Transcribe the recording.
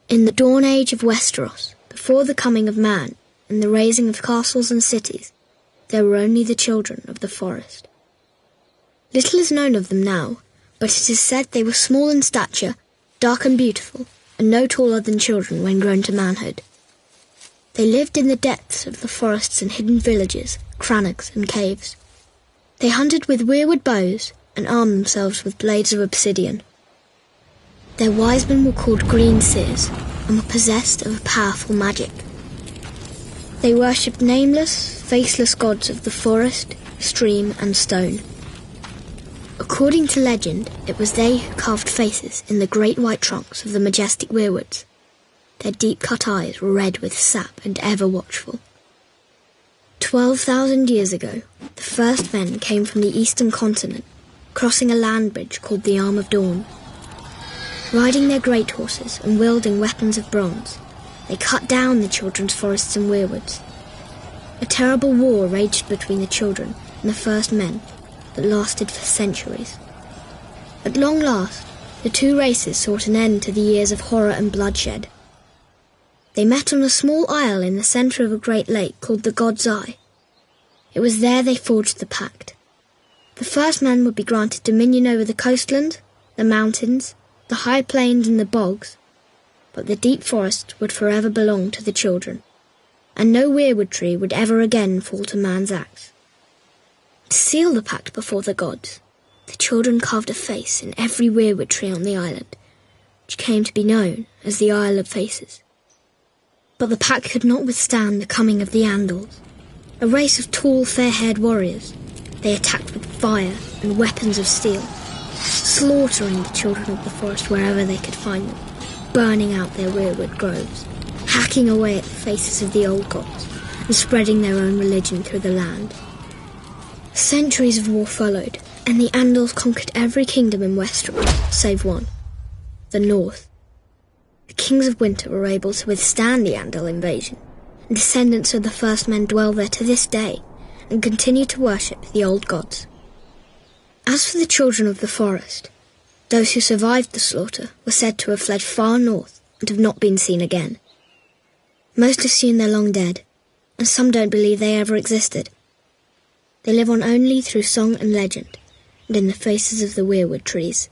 In the dawn age of Westeros, before the coming of man and the raising of castles and cities, there were only the children of the forest. Little is known of them now, but it is said they were small in stature, dark and beautiful, and no taller than children when grown to manhood. They lived in the depths of the forests and hidden villages, crannogs and caves. They hunted with weirwood bows and armed themselves with blades of obsidian. Their wise men were called green seers and were possessed of a powerful magic. They worshipped nameless, faceless gods of the forest, stream and stone. According to legend, it was they who carved faces in the great white trunks of the majestic weirwoods. Their deep-cut eyes were red with sap and ever watchful. 12,000 years ago, the first men came from the eastern continent, crossing a land bridge called the Arm of Dawn. Riding their great horses and wielding weapons of bronze, they cut down the children's forests and weirwoods. A terrible war raged between the children and the first men that lasted for centuries. At long last, the two races sought an end to the years of horror and bloodshed. They met on a small isle in the centre of a great lake called the God's Eye. It was there they forged the pact. The first man would be granted dominion over the coastland, the mountains, the high plains and the bogs, but the deep forest would forever belong to the children, and no weirwood tree would ever again fall to man's axe. To seal the pact before the gods, the children carved a face in every weirwood tree on the island, which came to be known as the Isle of Faces. But the pact could not withstand the coming of the Andals, a race of tall, fair-haired warriors. They attacked with fire and weapons of steel, slaughtering the children of the forest wherever they could find them, burning out their weirwood groves, hacking away at the faces of the old gods, and spreading their own religion through the land. Centuries of war followed, and the Andals conquered every kingdom in Westeros, save one, the North. The kings of winter were able to withstand the Andal invasion, and descendants of the first men dwell there to this day, and continue to worship the old gods. As for the children of the forest, those who survived the slaughter were said to have fled far north and have not been seen again. Most assume they're long dead, and some don't believe they ever existed. They live on only through song and legend, and in the faces of the weirwood trees.